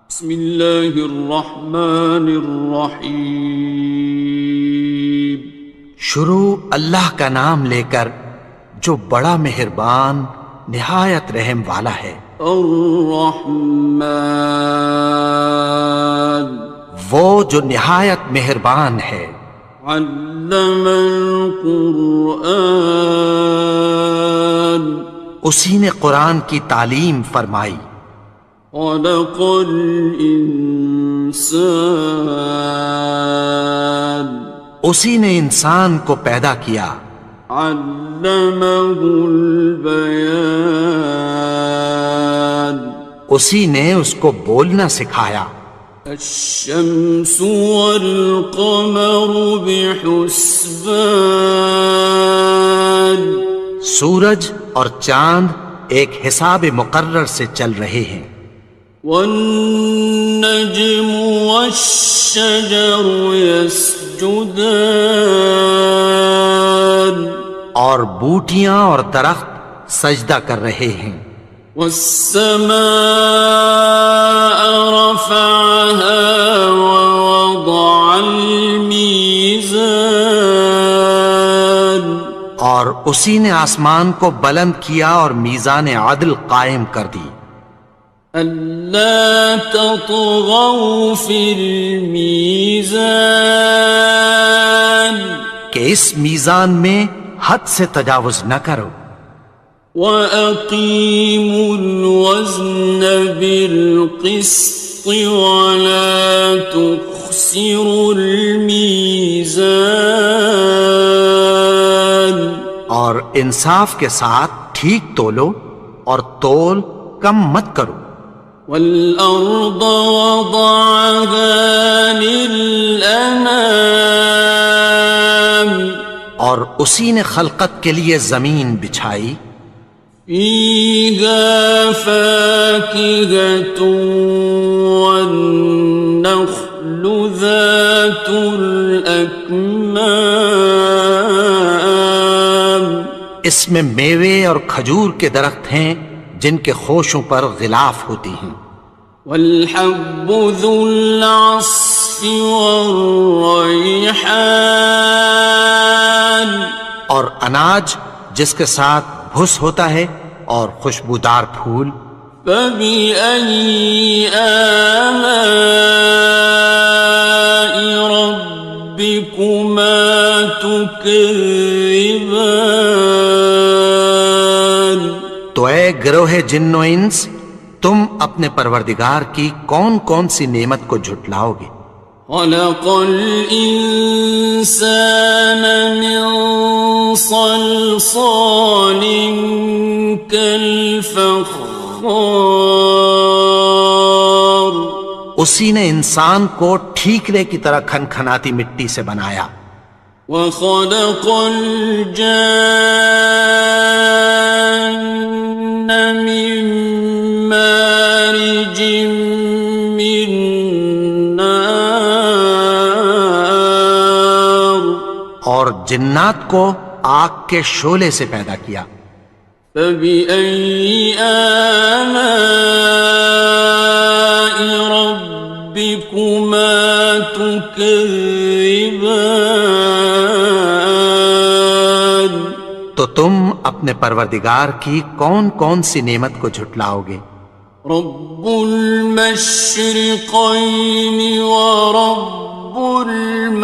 بسم اللہ الرحمن الرحیم۔ شروع اللہ کا نام لے کر جو بڑا مہربان نہایت رحم والا ہے۔ الرحمن، وہ جو نہایت مہربان ہے۔ علم القرآن، اسی نے قرآن کی تعلیم فرمائی۔ خلق الانسان، اسی نے انسان کو پیدا کیا۔ علمہ البیان، اسی نے اس کو بولنا سکھایا۔ الشمس والقمر بحسبان، سورج اور چاند ایک حساب مقرر سے چل رہے ہیں۔ والنجم والشجر يسجدان، اور بوٹیاں اور درخت سجدہ کر رہے ہیں۔ والسماء رفعها ووضع الميزان، اور اسی نے آسمان کو بلند کیا اور میزان عدل قائم کر دی۔ ألا تطغوا في الميزان، کہ اس میزان میں حد سے تجاوز نہ کرو۔ وَأَقِيمُوا الْوَزْنَ بِالْقِسْطِ وَلَا تُخْسِرُوا الْمِيزَانَ، اور انصاف کے ساتھ ٹھیک تولو اور تول کم مت کرو۔ وَالْأَرْضَ وَضَعَهَا لِلْأَنَامِ، اور اسی نے خلقت کے لیے زمین بچھائی۔ فِيهَا فَاكِهَةٌ وَالنَّخْلُ ذَاتُ الْأَكْمَامِ، اس میں میوے اور کھجور کے درخت ہیں جن کے خوشوں پر غلاف ہوتی ہیں۔ وَالْحَبُّ ذُو الْعَصْفِ وَالرَّيْحَانِ، اور اناج جس کے ساتھ بھس ہوتا ہے اور خوشبودار پھول۔ فَبِأَيِّ آلَاءِ رَبِّكُمَا تُكَذِّبَانِ، تو اے گروہ جن و انس، تم اپنے پروردگار کی کون کون سی نعمت کو جھٹلاؤ گے؟ خَلَقَ الْإِنسَانَ مِنْ صَلْصَالٍ كَالْفَخَّارِ، اسی نے انسان کو ٹھیکرے کی طرح کھنکھناتی مٹی سے بنایا۔ وَخَلَقَ الْجَانَّ مِن مَّارِجٍ مِّن نَّارٍ، اور جنات کو آگ کے شعلے سے پیدا کیا۔ فَبِأَيِّ آلَاءِ رَبِّكُمَا تُكَذِّبَانِ، تو تم اپنے پروردگار کی کون کون سی نعمت کو جھٹلاؤ گے؟ رب المشرقین ورب المغربین،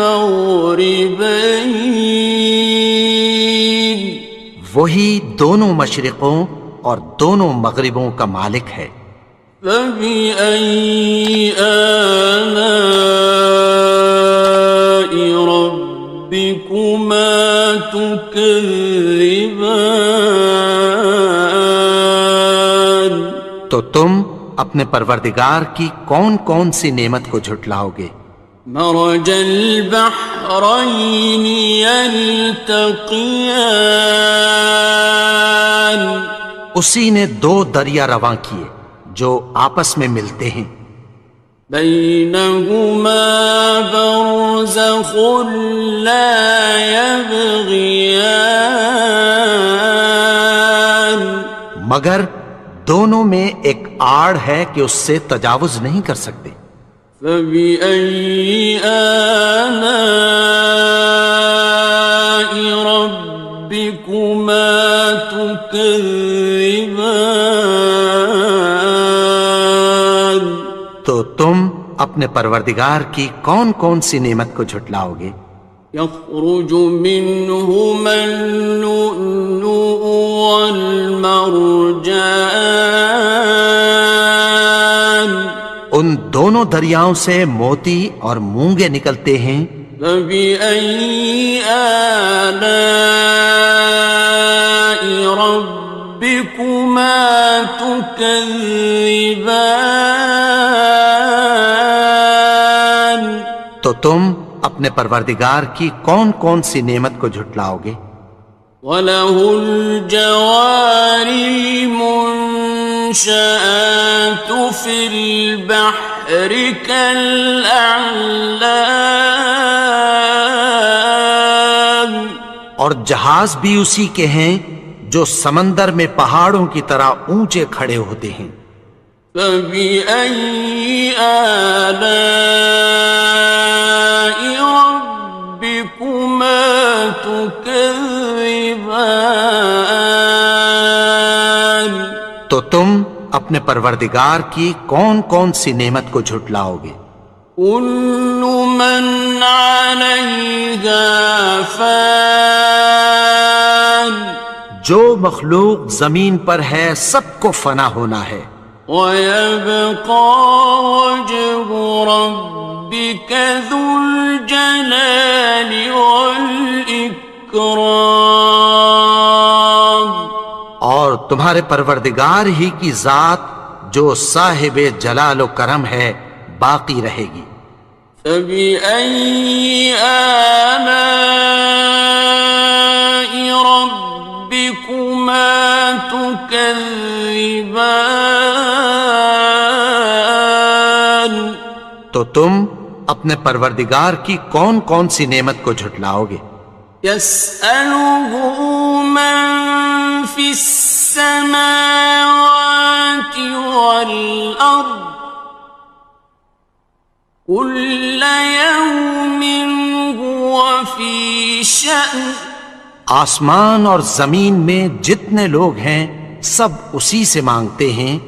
وہی دونوں مشرقوں اور دونوں مغربوں کا مالک ہے۔ فَبِأَيِّ آلَاءِ رَبِّكُمَا تُكَذِّبَانِ، تو تم اپنے پروردگار کی کون کون سی نعمت کو جھٹلاؤ گے؟ مرج البحرین یلتقیان، اسی نے دو دریا رواں کیے جو آپس میں ملتے ہیں۔ بینہما برزخ لا یبغیان، مگر دونوں میں ایک آڑ ہے کہ اس سے تجاوز نہیں کر سکتے۔ فبأي آلاء ربكما تكذبان؟ تو تم اپنے پروردگار کی کون کون سی نعمت کو جھٹلاؤ گے؟ يخرج منهما اللؤلؤ والمرجان، ان دونوں دریاؤں سے موتی اور مونگے نکلتے ہیں۔ فبأي آلاء ربكما تكذبان؟ تو تم اپنے پروردگار کی کون کون سی نعمت کو جھٹلاؤ گے؟ وَلَهُ الْجَوَارِ الْمُنشَآتُ فِي الْبَحْرِ كَالْأَعْلَامِ، اور جہاز بھی اسی کے ہیں جو سمندر میں پہاڑوں کی طرح اونچے کھڑے ہوتے ہیں۔ فَبِأَيِّ آلَاءِ رَبِّكُمَا تُكَذِّبَانِ؟ تو تم اپنے پروردگار کی کون کون سی نعمت کو جھٹلاؤ گے؟ كُلُّ مَنْ عَلَيْهَا فَانٍ، جو مخلوق زمین پر ہے سب کو فنا ہونا ہے۔ وَيَبْقَى وَجْهُ رَبِّكَ ذُو الْجَلَالِ وَالْإِكْرَامِ، اور تمہارے پروردگار ہی کی ذات جو صاحب جلال و کرم ہے باقی رہے گی۔ فَبِأَيِّ آلَاءِ رَبِّكُمَا تُكَذِّبَانِ؟ تو تم اپنے پروردگار کی کون کون سی نعمت کو جھٹلاؤ گے؟ يَسْأَلُهُ مَن فِي السَّمَاوَاتِ وَالْأَرْضِ كُلَّ يَوْمٍ هُوَ فِي شَأْنٍ، آسمان اور زمین میں جتنے لوگ ہیں سب اسی سے مانگتے ہیں،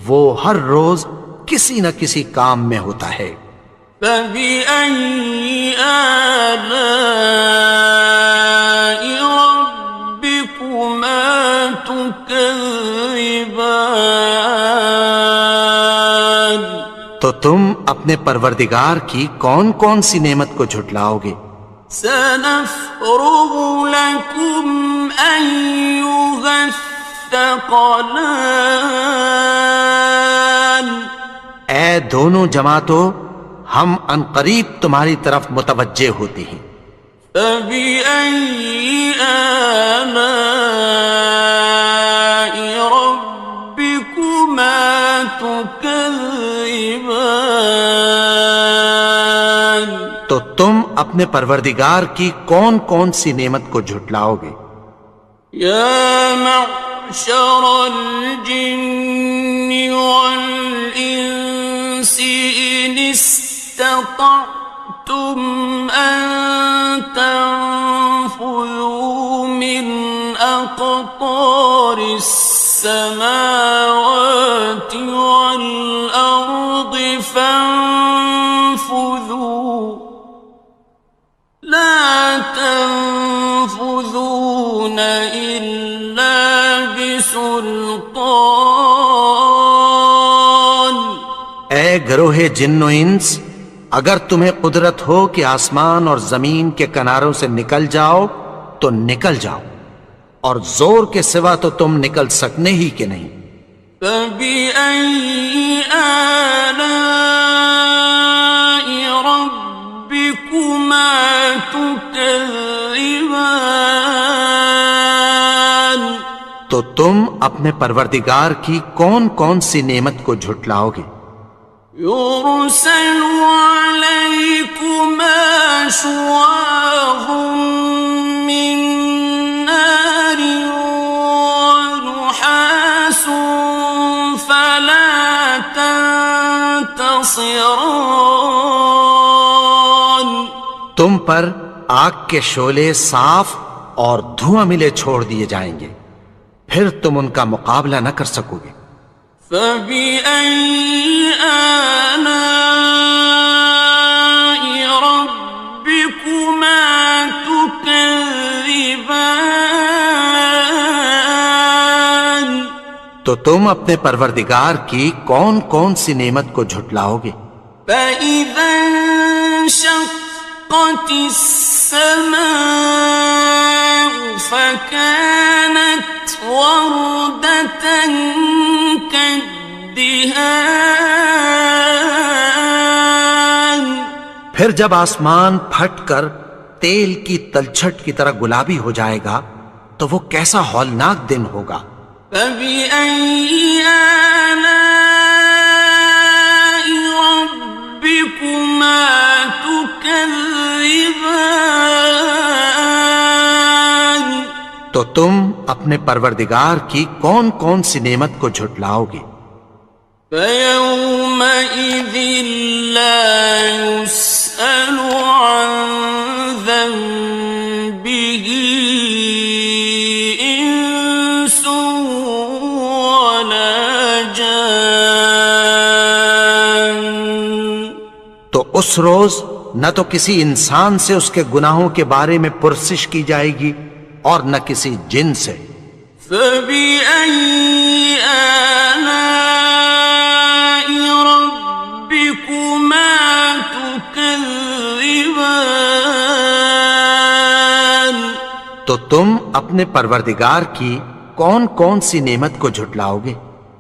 وہ ہر روز کسی نہ کسی کام میں ہوتا ہے۔ فَبِأَيِّ آلَاءِ رَبِّكُمَا تُكَذِّبَانِ؟ تو تم اپنے پروردگار کی کون کون سی نعمت کو جھٹلاؤ گے؟ سَنَفْرُغُ لَكُمْ أَيُّهَ الثَّقَلَانِ، اے دونوں جماعتوں ہم عنقریب تمہاری طرف متوجہ ہوتے ہیں۔ فَبِأَيِّ آلَاءِ رَبِّكُمَا تُكَذِّبَانِ؟ تو تم اپنے پروردگار کی کون کون سی نعمت کو جھٹلاؤ گے؟ يَا مَعْشَرَ الْجِنِّ وَالْإِنسِ إِنِ اسْتَطَعْتُمْ أَن تَنفُذُوا مِنْ أَقْطَارِ السَّمَاوَاتِ وَالْأَرْضِ فَانفُذُوا لَا تَنفُذُونَ إِلَّا بِسُلْطَانٍ۔ اے گروہ جن و انس، اگر تمہیں قدرت ہو کہ آسمان اور زمین کے کناروں سے نکل جاؤ تو نکل جاؤ، اور زور کے سوا تو تم نکل سکنے ہی کہ نہیں۔ فَبِأَيِّ آلَاءِ رَبِّكُمَا تُكَذِّبَانِ؟ تو تم اپنے پروردگار کی کون کون سی نعمت کو جھٹلاؤ گے؟ يُرْسَلُ عَلَيْكُمَا شُوَاظٌ مِّن نَّارٍ وَنُحَاسٌ ينتصران تم پر آگ کے شعلے صاف اور دھواں ملے چھوڑ دیے جائیں گے، پھر تم ان کا مقابلہ نہ کر سکو گے۔ فبأي آلاء ربكما تكذبان تو تم اپنے پروردگار کی کون کون سی نعمت کو جھٹلاؤ گے؟ فإذا انشقت السماء فكانت وردة كالدهان پھر جب آسمان پھٹ کر تیل کی تلچھٹ کی طرح گلابی ہو جائے گا تو وہ کیسا ہولناک دن ہوگا۔ فبأي آلاء ربكما تكذبان تو تم اپنے پروردگار کی کون کون سی نعمت کو جھٹلاؤ گے؟ فيومئذ لا يسأل عن ذنبه إنس ولا جان تو اس روز نہ تو کسی انسان سے اس کے گناہوں کے بارے میں پرسش کی جائے گی اور نہ کسی جن سے۔ فبأي آلاء ربكما تكذبان تو تم اپنے پروردگار کی کون کون سی نعمت کو جھٹلاؤ گے؟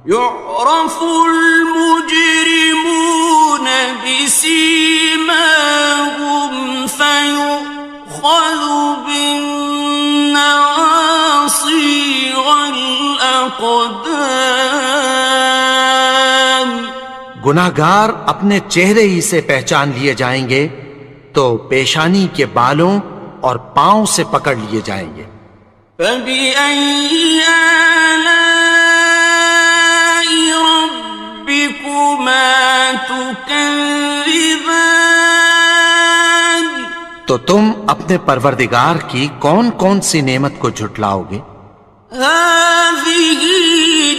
يعرف المجرمون بسيماهم فيؤخذ بالنواصي والأقدام گناہگار اپنے چہرے ہی سے پہچان لیے جائیں گے تو پیشانی کے بالوں اور پاؤں سے پکڑ لیے جائیں گے۔ فبأي آلاء ربكما تكذبان تو تم اپنے پروردگار کی کون کون سی نعمت کو جھٹلاؤ گے؟ هذه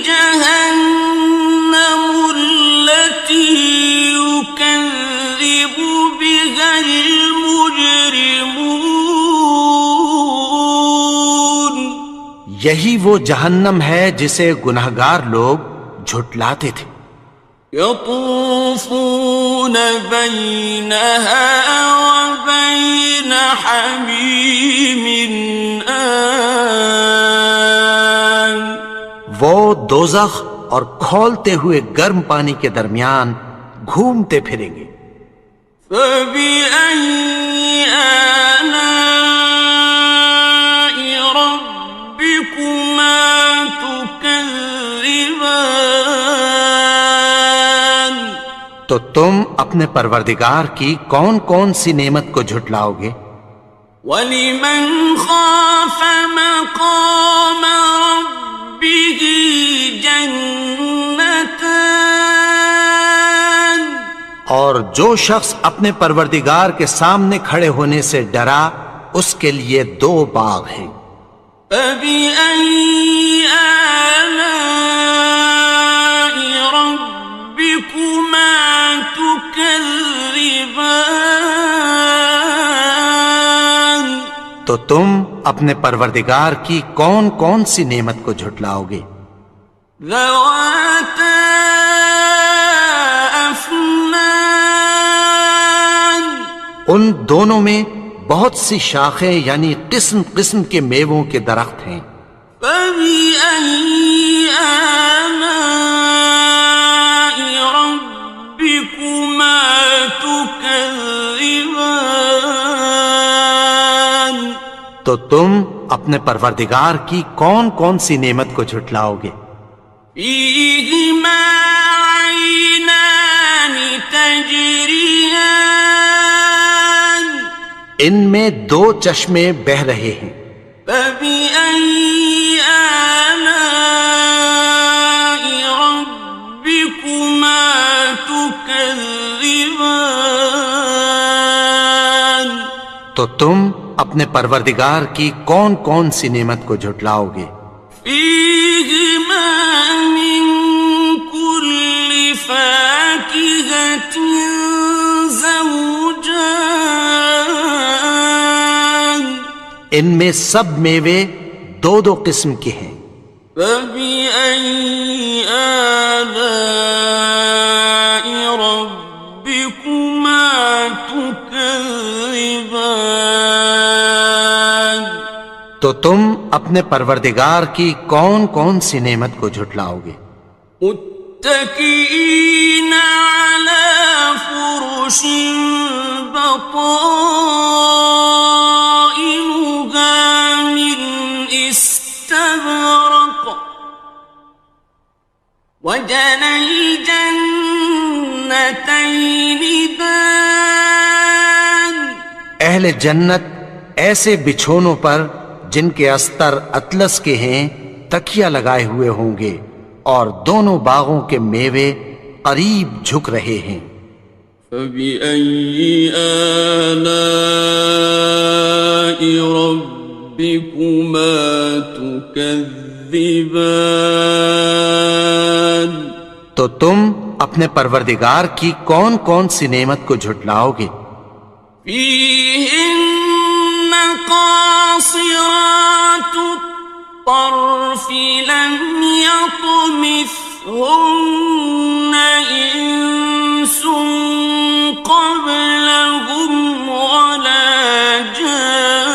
جهنم التي يكذب بها المجرمون یہی وہ جہنم ہے جسے گناہگار لوگ جھٹلاتے تھے۔ يطوفون بينها وبين حميم آن وہ دوزخ اور کھولتے ہوئے گرم پانی کے درمیان گھومتے پھریں گے۔ فبأي آلاء ربكما تكذبان تو تم اپنے پروردگار کی کون کون سی نعمت کو جھٹلاؤ گے؟ وَلِمَنْ خَافَ مَقَامَ رَبِّهِ جَنَّتَانِ اور جو شخص اپنے پروردگار کے سامنے کھڑے ہونے سے ڈرا اس کے لیے دو باغ ہیں۔ فَبِأَيِّ آلَاءِ رَبِّكُمَا تُكَذِّبَانِ تو تم اپنے پروردگار کی کون کون سی نعمت کو جھٹلاؤ گے؟ ذَوَاتَا أَفْنَانٍ ان دونوں میں بہت سی شاخیں یعنی قسم قسم کے میووں کے درخت ہیں۔ فَبِأَيِّ آلَاءِ رَبِّكُمَا تُكَذِّبَانِ تو تم اپنے پروردگار کی کون کون سی نعمت کو جھٹلاؤ گے؟ فِيهِمَا عَيْنَانِ تَجْرِيَانِ ان میں دو چشمے بہہ رہے ہیں۔ فَبِأَيِّ آلَاءِ رَبِّكُمَا تُكَذِّبَانِ تكذبان تو تم اپنے پروردگار کی کون کون سی نعمت کو جھٹلاؤ گے؟ فيهما من كل فاكهة زوجان ان میں سب میوے دو دو قسم کے ہیں۔ فبأي آلاء ربكما تكذبان تو تم اپنے پروردگار کی کون کون سی نعمت کو جھٹلاؤ گے؟ متكئين على فرش بطائنها من استبرق وجنى الجنتين دان اہل جنت ایسے بچھونوں پر جن کے استر اطلس کے ہیں تکیہ لگائے ہوئے ہوں گے، اور دونوں باغوں کے میوے قریب جھک رہے ہیں۔ فبأي آلاء ربكما تكذبان تو تم اپنے پروردگار کی کون کون سی نعمت کو جھٹلاؤ گے؟ فيهن قاصرات الطرف لم يطمثهن إنس قبلهم ولا جان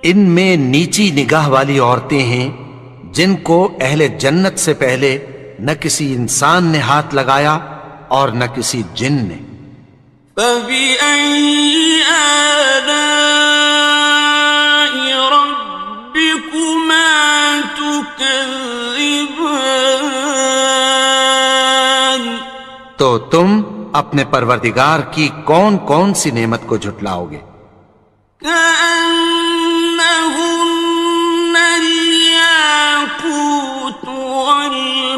ان میں نیچی نگاہ والی عورتیں ہیں جن کو اہل جنت سے پہلے نہ کسی انسان نے ہاتھ لگایا اور نہ کسی جن نے۔ فبأي آلاء ربكما تكذبان تو تم اپنے پروردگار کی کون کون سی نعمت کو جھٹلاؤ گے؟ كأنهن الياقوت والمرجان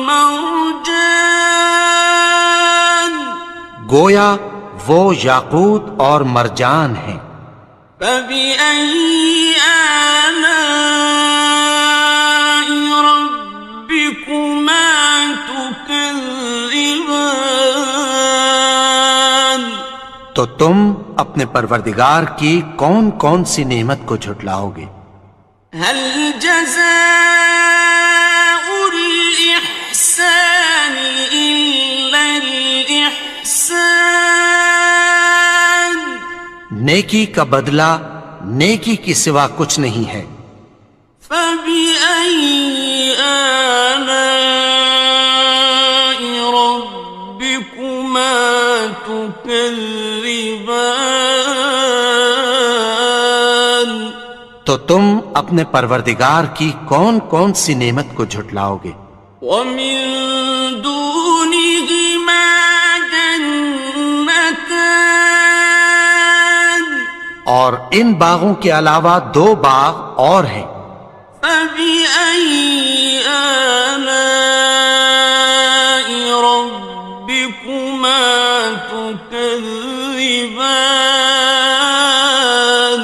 گویا وہ یاقوت اور مرجان ہیں۔ فبأي آلاء ربكما تكذبان تو تم اپنے پروردگار کی کون کون سی نعمت کو جھٹلاؤ گے؟ هل جزاء الإحسان إلا الإحسان نیکی کا بدلہ نیکی کی سوا کچھ نہیں ہے۔ فبأي آلاء ربكما تكذبان تو تم اپنے پروردگار کی کون کون سی نعمت کو جھٹلاؤ گے؟ ومن دونهما جنتان اور ان باغوں کے علاوہ دو باغ اور ہیں۔ فبأي آلاء ربكما تكذبان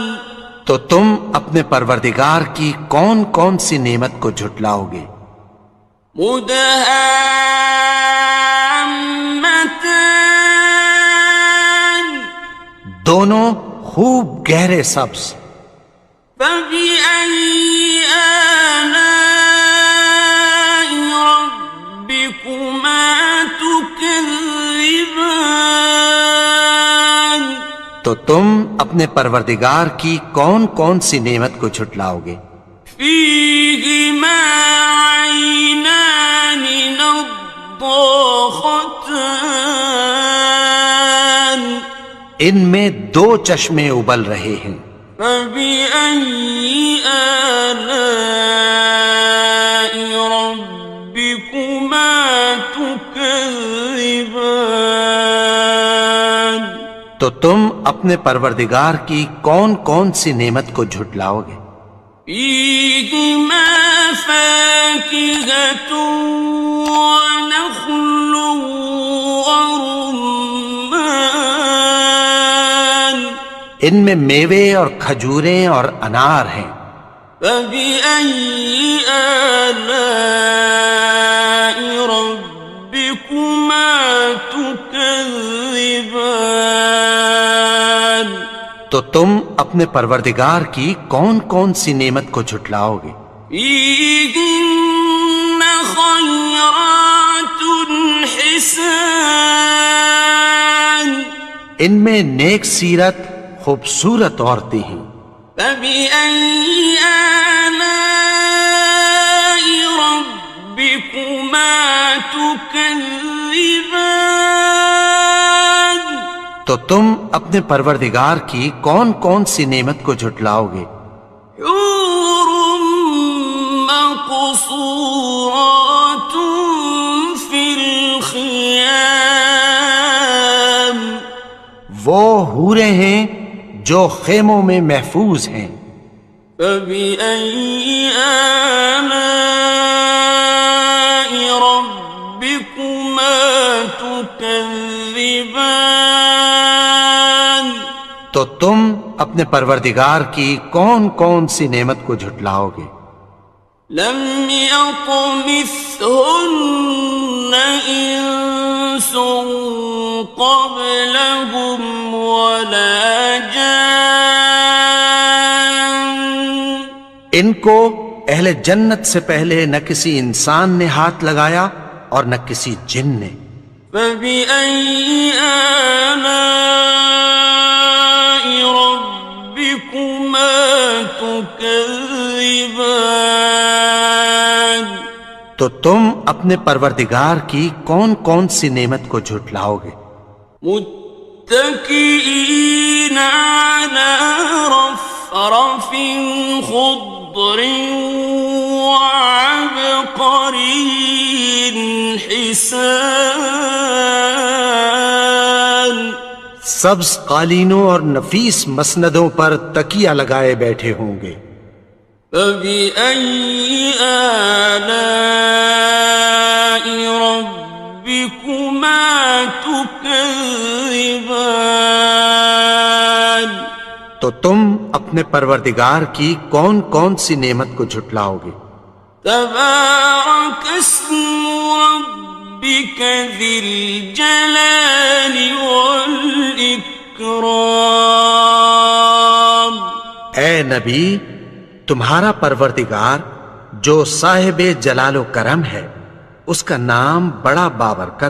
تو تم اپنے پروردگار کی کون کون سی نعمت کو جھٹلاؤ گے؟ مدهامتان دونوں خوب گہرے سبز۔ فبأي آلاء ربكما تكذبان تو تم اپنے پروردگار کی کون کون سی نعمت کو جھٹلاؤ گے؟ فيهما عينان نضاختان ان میں دو چشمے ابل رہے ہیں۔ فبأي آلاء ربكما تكذبان تو تم اپنے پروردگار کی کون کون سی نعمت کو جھٹلاؤ گے؟ فيهما فاكهة ونخل ورمان ان میں میوے اور کھجوریں اور انار ہیں. فبأي آلاء ربكما تكذبان تو تم اپنے پروردگار کی کون کون سی نعمت کو جھٹلاؤ گے؟ فيهن خيرات حسان ان میں نیک سیرت خوبصورت عورتیں ہیں. فبأي آلاء ربكما تكذبان تو تم اپنے پروردگار کی کون کون سی نعمت کو جھٹلاؤ گے؟ حور مقصورات في الخيام وہ حوریں ہیں جو خیموں میں محفوظ ہیں. فبأي آلاء ربكما تكذبان تو تم اپنے پروردگار کی کون کون سی نعمت کو جھٹلاؤ گے؟ لم يطمثهن إنس قبلهم ولا جان ان کو اہل جنت سے پہلے نہ کسی انسان نے ہاتھ لگایا اور نہ کسی جن نے. فبأي آلاء ربكما تكذبان تو تم اپنے پروردگار کی کون کون سی نعمت کو جھٹلاؤ گے؟ متكئين على رفرف خضر وعبقري حسان سبز قالینوں اور نفیس مسندوں پر تکیہ لگائے بیٹھے ہوں گے. فبأي آلاء ربكما تكذبان تو تم اپنے پروردگار کی کون کون سی نعمت کو جھٹلاؤ گے؟ تبارك اسم ربك ذي الجلال والإكرام اے نبی، تمہارا پروردگار جو صاحب جلال و کرم ہے، اس کا نام بڑا بابرکت ہے.